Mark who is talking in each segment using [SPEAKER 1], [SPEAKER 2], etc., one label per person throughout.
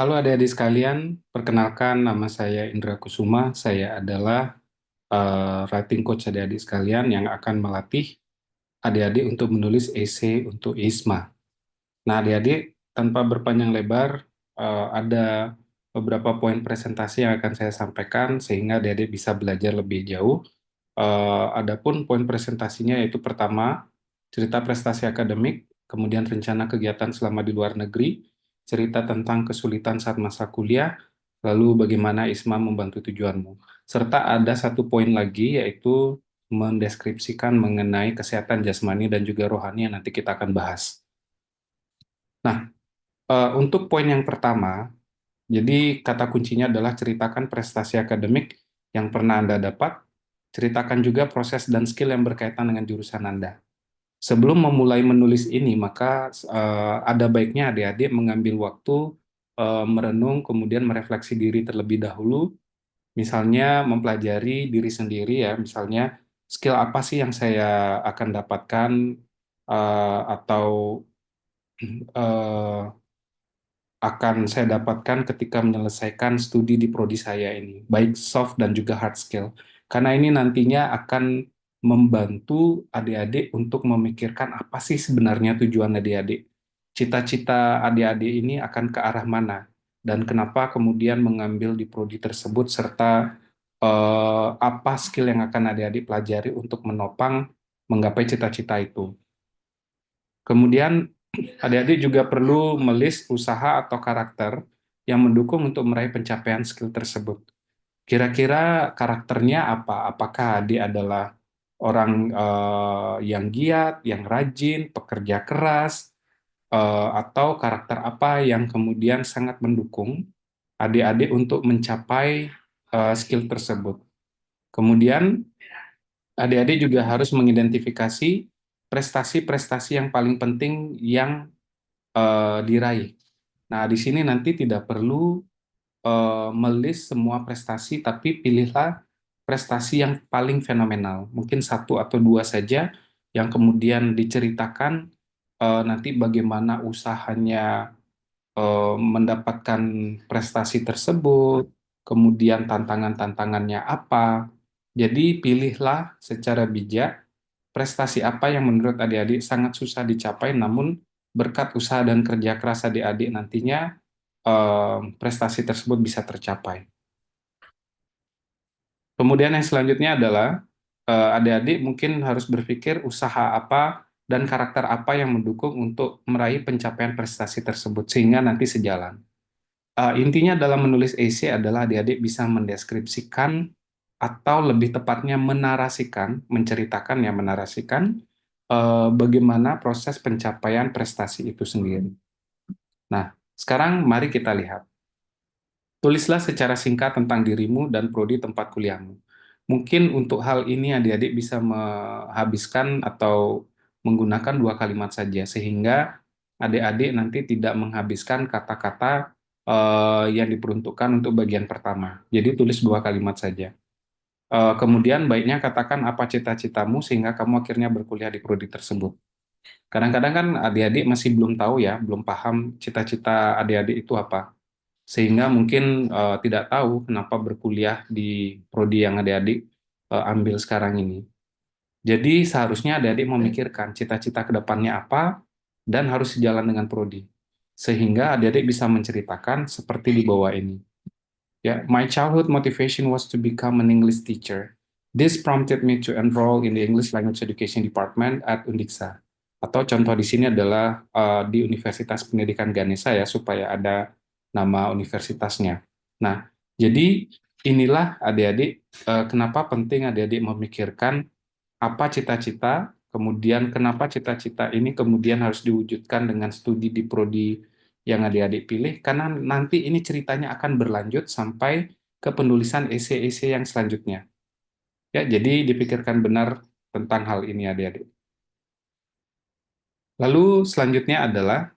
[SPEAKER 1] Halo adik-adik sekalian, perkenalkan nama saya Indra Kusuma. Saya adalah writing coach adik-adik sekalian yang akan melatih adik-adik untuk menulis esai untuk ISMA. Nah adik-adik, tanpa berpanjang lebar, ada beberapa poin presentasi yang akan saya sampaikan sehingga adik-adik bisa belajar lebih jauh. Adapun poin presentasinya yaitu pertama, cerita prestasi akademik, kemudian rencana kegiatan selama di luar negeri, cerita tentang kesulitan saat masa kuliah, lalu bagaimana ISMA membantu tujuanmu. Serta ada satu poin lagi yaitu mendeskripsikan mengenai kesehatan jasmani dan juga rohani yang nanti kita akan bahas. Nah, untuk poin yang pertama, jadi kata kuncinya adalah ceritakan prestasi akademik yang pernah Anda dapat, ceritakan juga proses dan skill yang berkaitan dengan jurusan Anda. Sebelum memulai menulis ini, maka ada baiknya adik-adik mengambil waktu merenung, kemudian merefleksi diri terlebih dahulu, misalnya mempelajari diri sendiri ya, misalnya skill apa sih yang saya akan dapatkan atau eh, akan saya dapatkan ketika menyelesaikan studi di prodi saya ini, baik soft dan juga hard skill. Karena ini nantinya akan membantu adik-adik untuk memikirkan apa sih sebenarnya tujuan adik-adik. Cita-cita adik-adik ini akan ke arah mana, dan kenapa kemudian mengambil di prodi tersebut, serta apa skill yang akan adik-adik pelajari untuk menopang menggapai cita-cita itu. Kemudian adik-adik juga perlu melis usaha atau karakter yang mendukung untuk meraih pencapaian skill tersebut. Kira-kira karakternya apa? Apakah adik adalah orang yang giat, yang rajin, pekerja keras, atau karakter apa yang kemudian sangat mendukung adik-adik untuk mencapai skill tersebut. Kemudian adik-adik juga harus mengidentifikasi prestasi-prestasi yang paling penting yang diraih. Nah, di sini nanti tidak perlu melis semua prestasi, tapi pilihlah prestasi yang paling fenomenal. Mungkin satu atau dua saja yang kemudian diceritakan nanti bagaimana usahanya mendapatkan prestasi tersebut, kemudian tantangan-tantangannya apa. Jadi pilihlah secara bijak prestasi apa yang menurut adik-adik sangat susah dicapai, namun berkat usaha dan kerja keras adik-adik nantinya prestasi tersebut bisa tercapai. Kemudian yang selanjutnya adalah adik-adik mungkin harus berpikir usaha apa dan karakter apa yang mendukung untuk meraih pencapaian prestasi tersebut sehingga nanti sejalan. Intinya dalam menulis esai adalah adik-adik bisa mendeskripsikan atau lebih tepatnya menarasikan, menceritakan ya menarasikan bagaimana proses pencapaian prestasi itu sendiri. Nah, sekarang mari kita lihat. Tulislah secara singkat tentang dirimu dan prodi tempat kuliahmu. Mungkin untuk hal ini adik-adik bisa menghabiskan atau menggunakan dua kalimat saja, sehingga adik-adik nanti tidak menghabiskan kata-kata yang diperuntukkan untuk bagian pertama. Jadi tulis dua kalimat saja. Kemudian baiknya katakan apa cita-citamu sehingga kamu akhirnya berkuliah di prodi tersebut. Kadang-kadang kan adik-adik masih belum tahu ya, belum paham cita-cita adik-adik itu apa, sehingga mungkin tidak tahu kenapa berkuliah di prodi yang adik-adik ambil sekarang ini. Jadi seharusnya adik-adik memikirkan cita-cita ke depannya apa dan harus sejalan dengan prodi. Sehingga adik-adik bisa menceritakan seperti di bawah ini. Ya, my childhood motivation was to become an English teacher. This prompted me to enroll in the English Language Education Department at Undiksa. Atau contoh di sini adalah di Universitas Pendidikan Ganesha ya, supaya ada nama universitasnya. Nah, jadi inilah adik-adik kenapa penting adik-adik memikirkan apa cita-cita, kemudian kenapa cita-cita ini kemudian harus diwujudkan dengan studi di prodi yang adik-adik pilih, karena nanti ini ceritanya akan berlanjut sampai ke penulisan esai-esai yang selanjutnya. Ya, jadi dipikirkan benar tentang hal ini adik-adik. Lalu selanjutnya adalah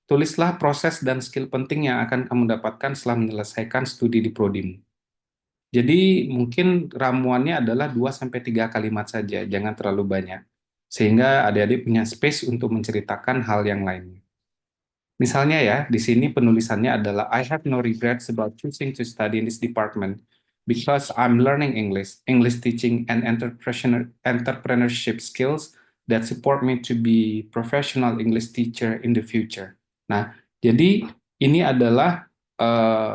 [SPEAKER 1] tulislah proses dan skill penting yang akan kamu dapatkan setelah menyelesaikan studi di prodimu. Jadi mungkin ramuannya adalah 2 sampai 3 kalimat saja, jangan terlalu banyak. Sehingga adik-adik punya space untuk menceritakan hal yang lainnya. Misalnya ya, di sini penulisannya adalah I have no regrets about choosing to study in this department because I'm learning English, English teaching and entrepreneurship skills that support me to be professional English teacher in the future. Nah, jadi ini adalah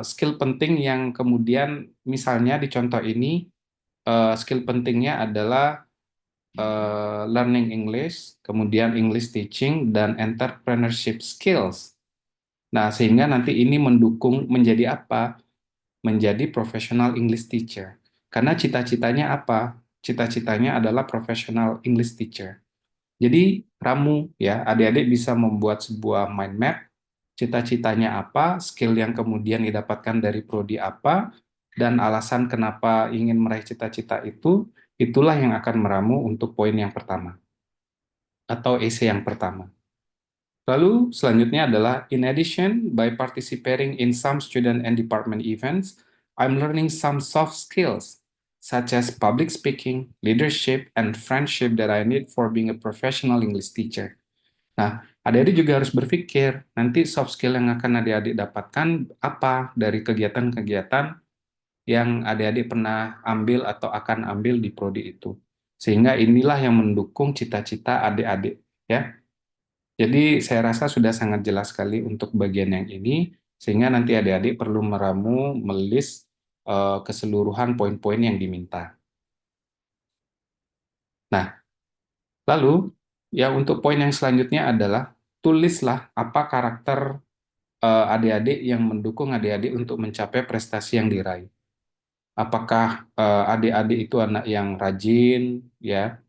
[SPEAKER 1] skill penting yang kemudian misalnya di contoh ini skill pentingnya adalah learning English, kemudian English teaching dan entrepreneurship skills. Nah, sehingga nanti ini mendukung menjadi apa? Menjadi professional English teacher. Karena cita-citanya apa? Cita-citanya adalah professional English teacher. Jadi, kamu ya, adik-adik bisa membuat sebuah mind map, cita-citanya apa, skill yang kemudian didapatkan dari prodi apa, dan alasan kenapa ingin meraih cita-cita itu, itulah yang akan meramu untuk poin yang pertama, atau essay yang pertama. Lalu selanjutnya adalah, in addition, by participating in some student and department events, I'm learning some soft skills, such as public speaking, leadership, and friendship that I need for being a professional English teacher. Nah, adik-adik juga harus berpikir, nanti soft skill yang akan adik-adik dapatkan apa dari kegiatan-kegiatan yang adik-adik pernah ambil atau akan ambil di prodi itu. Sehingga inilah yang mendukung cita-cita adik-adik, ya. Jadi saya rasa sudah sangat jelas sekali untuk bagian yang ini, sehingga nanti adik-adik perlu meramu, melis keseluruhan poin-poin yang diminta. Nah, lalu ya untuk poin yang selanjutnya adalah tulislah apa karakter adik-adik yang mendukung adik-adik untuk mencapai prestasi yang diraih. Apakah adik-adik itu anak yang rajin, ya,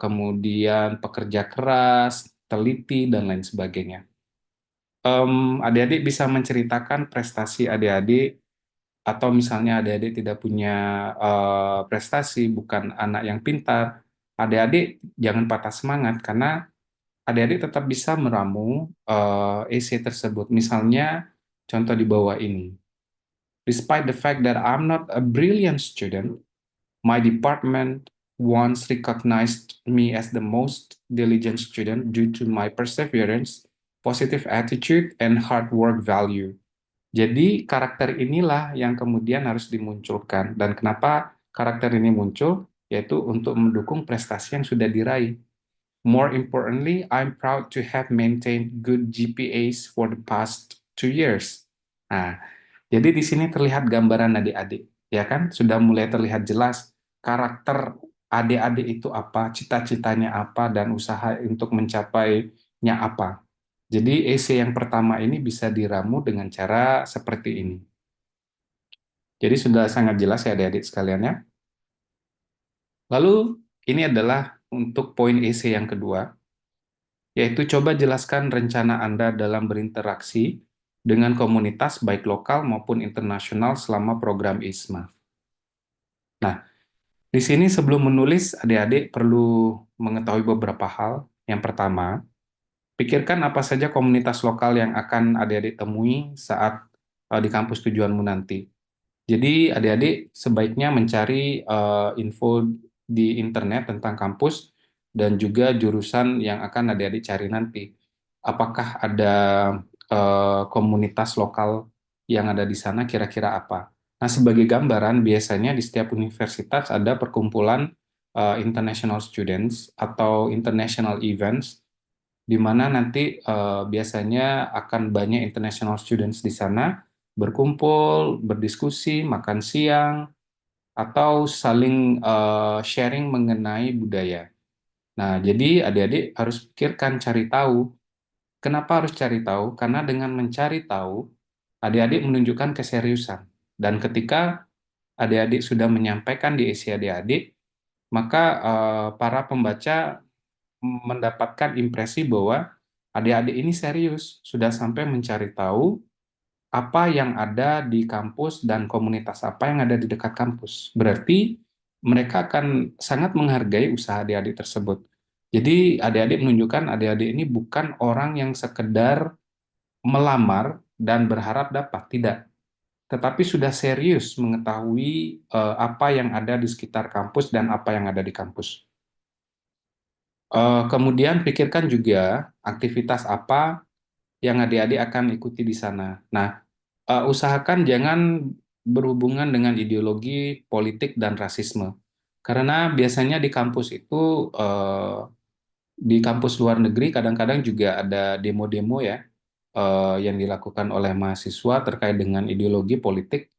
[SPEAKER 1] kemudian pekerja keras, teliti, dan lain sebagainya. Adik-adik bisa menceritakan prestasi adik-adik, atau misalnya adik-adik tidak punya prestasi, bukan anak yang pintar, adik-adik jangan patah semangat karena adik-adik tetap bisa meramu essay tersebut. Misalnya contoh di bawah ini. Despite the fact that I'm not a brilliant student, my department once recognized me as the most diligent student due to my perseverance, positive attitude, and hard work value. Jadi karakter inilah yang kemudian harus dimunculkan. Dan kenapa karakter ini muncul? Yaitu untuk mendukung prestasi yang sudah diraih. More importantly, I'm proud to have maintained good GPAs for the past 2 years. Nah, jadi di sini terlihat gambaran adik-adik, ya kan? Sudah mulai terlihat jelas karakter adik-adik itu apa, cita-citanya apa, dan usaha untuk mencapainya apa. Jadi essay yang pertama ini bisa diramu dengan cara seperti ini. Jadi sudah sangat jelas ya adik-adik sekalian ya. Lalu ini adalah untuk poin essay yang kedua, yaitu coba jelaskan rencana Anda dalam berinteraksi dengan komunitas baik lokal maupun internasional selama program ISMA. Nah, di sini sebelum menulis, adik-adik perlu mengetahui beberapa hal. Yang pertama, pikirkan apa saja komunitas lokal yang akan adik-adik temui saat di kampus tujuanmu nanti. Jadi adik-adik sebaiknya mencari info di internet tentang kampus dan juga jurusan yang akan adik-adik cari nanti. Apakah ada komunitas lokal yang ada di sana kira-kira apa? Nah, sebagai gambaran, biasanya di setiap universitas ada perkumpulan international students atau international events, di mana nanti biasanya akan banyak international students di sana berkumpul, berdiskusi, makan siang, atau saling sharing mengenai budaya. Nah, jadi adik-adik harus pikirkan cari tahu. Kenapa harus cari tahu? Karena dengan mencari tahu, adik-adik menunjukkan keseriusan. Dan ketika adik-adik sudah menyampaikan di isi adik-adik, maka para pembaca mendapatkan impresi bahwa adik-adik ini serius, sudah sampai mencari tahu apa yang ada di kampus dan komunitas apa yang ada di dekat kampus. Berarti mereka akan sangat menghargai usaha adik-adik tersebut. Jadi adik-adik menunjukkan adik-adik ini bukan orang yang sekedar melamar dan berharap dapat, tidak. Tetapi sudah serius mengetahui apa yang ada di sekitar kampus dan apa yang ada di kampus. Kemudian pikirkan juga aktivitas apa yang adik-adik akan ikuti di sana. Nah, usahakan jangan berhubungan dengan ideologi politik dan rasisme. Karena biasanya di kampus itu, di kampus luar negeri kadang-kadang juga ada demo-demo ya, yang dilakukan oleh mahasiswa terkait dengan ideologi politik,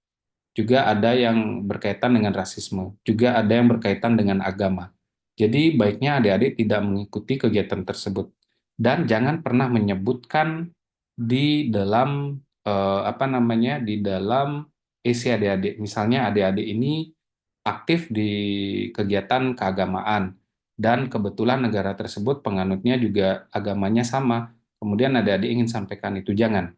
[SPEAKER 1] juga ada yang berkaitan dengan rasisme, juga ada yang berkaitan dengan agama. Jadi baiknya adik-adik tidak mengikuti kegiatan tersebut dan jangan pernah menyebutkan di dalam, apa namanya, di dalam isi adik-adik. Misalnya adik-adik ini aktif di kegiatan keagamaan dan kebetulan negara tersebut penganutnya juga agamanya sama. Kemudian adik-adik ingin sampaikan itu, jangan.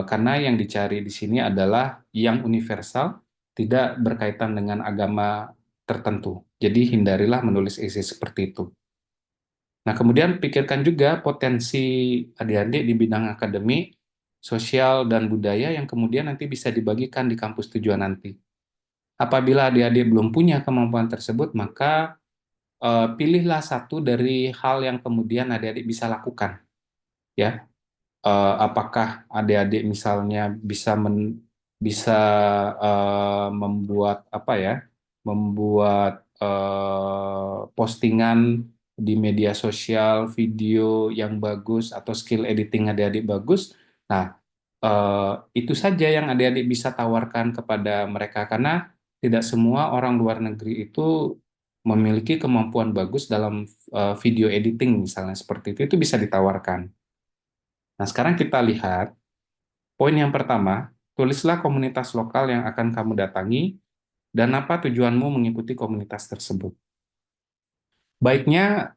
[SPEAKER 1] Karena yang dicari di sini adalah yang universal, tidak berkaitan dengan agama tertentu. Jadi hindarilah menulis isi seperti itu. Nah, kemudian pikirkan juga potensi adik-adik di bidang akademik, sosial, dan budaya yang kemudian nanti bisa dibagikan di kampus tujuan nanti. Apabila adik-adik belum punya kemampuan tersebut, maka pilihlah satu dari hal yang kemudian adik-adik bisa lakukan. Ya, apakah adik-adik misalnya bisa membuat apa ya, membuat postingan di media sosial, video yang bagus atau skill editing adik-adik bagus. Nah, itu saja yang adik-adik bisa tawarkan kepada mereka, karena tidak semua orang luar negeri itu memiliki kemampuan bagus dalam video editing misalnya, seperti itu bisa ditawarkan. Nah, sekarang kita lihat poin yang pertama, tulislah komunitas lokal yang akan kamu datangi dan apa tujuanmu mengikuti komunitas tersebut. Baiknya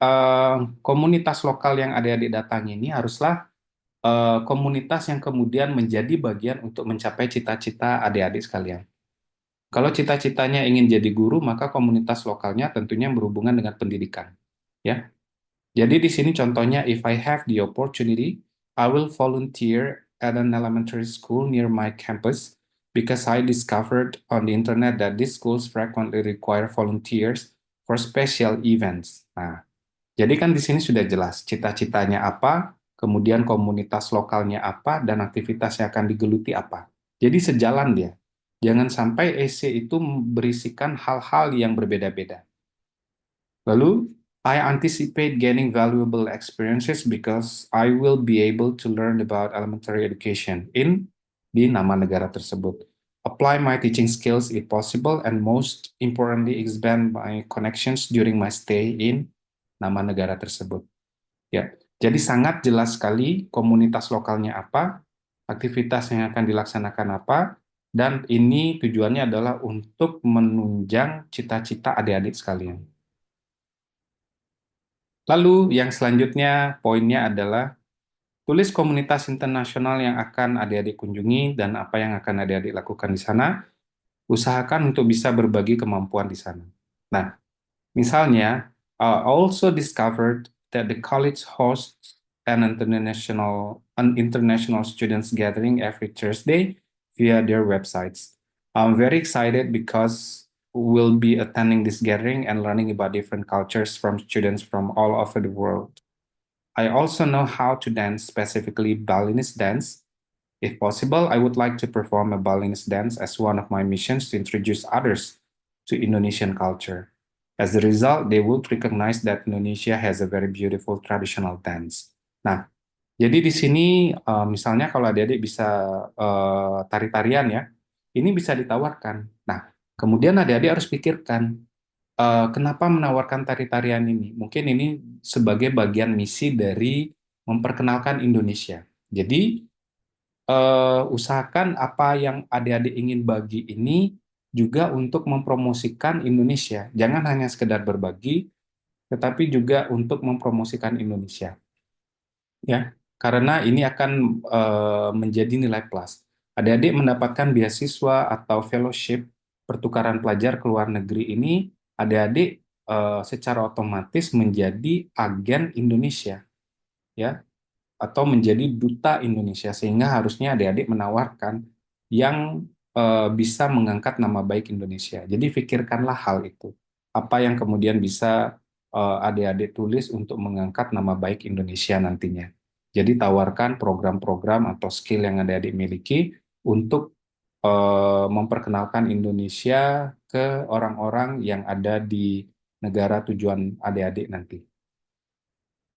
[SPEAKER 1] komunitas lokal yang adik-adik datangi ini haruslah komunitas yang kemudian menjadi bagian untuk mencapai cita-cita adik-adik sekalian. Kalau cita-citanya ingin jadi guru, maka komunitas lokalnya tentunya berhubungan dengan pendidikan. Ya, jadi di sini contohnya, if I have the opportunity, I will volunteer at an elementary school near my campus because I discovered on the internet that these schools frequently require volunteers for special events. Nah, jadi kan di sini sudah jelas cita-citanya apa, kemudian komunitas lokalnya apa, dan aktivitas yang akan digeluti apa. Jadi sejalan dia. Jangan sampai essay itu berisikan hal-hal yang berbeda-beda. Lalu, I anticipate gaining valuable experiences because I will be able to learn about elementary education in di nama negara tersebut. Apply my teaching skills if possible, and most importantly, expand my connections during my stay in nama negara tersebut. Ya, jadi sangat jelas sekali komunitas lokalnya apa, aktivitas yang akan dilaksanakan apa, dan ini tujuannya adalah untuk menunjang cita-cita adik-adik sekalian. Lalu yang selanjutnya poinnya adalah tulis komunitas internasional yang akan adik-adik kunjungi dan apa yang akan adik-adik lakukan di sana. Usahakan untuk bisa berbagi kemampuan di sana. Nah, misalnya, I also discovered that the college hosts an international students gathering every Thursday via their websites. I'm very excited because we'll be attending this gathering and learning about different cultures from students from all over the world. I also know how to dance, specifically Balinese dance. If possible, I would like to perform a Balinese dance as one of my missions to introduce others to Indonesian culture. As a result, they would recognize that Indonesia has a very beautiful traditional dance. Nah, jadi di sini misalnya kalau adik-adik bisa tari-tarian ya, ini bisa ditawarkan. Nah, kemudian adik-adik harus pikirkan, kenapa menawarkan tari-tarian ini? Mungkin ini sebagai bagian misi dari memperkenalkan Indonesia. Jadi, usahakan apa yang adik-adik ingin bagi ini juga untuk mempromosikan Indonesia. Jangan hanya sekedar berbagi, tetapi juga untuk mempromosikan Indonesia. Ya, karena ini akan menjadi nilai plus. Adik-adik mendapatkan beasiswa atau fellowship pertukaran pelajar ke luar negeri ini, adik-adik secara otomatis menjadi agen Indonesia, ya, atau menjadi duta Indonesia, sehingga harusnya adik-adik menawarkan yang bisa mengangkat nama baik Indonesia. Jadi pikirkanlah hal itu. Apa yang kemudian bisa adik-adik tulis untuk mengangkat nama baik Indonesia nantinya. Jadi tawarkan program-program atau skill yang adik-adik miliki untuk memperkenalkan Indonesia ke orang-orang yang ada di negara tujuan adik-adik nanti.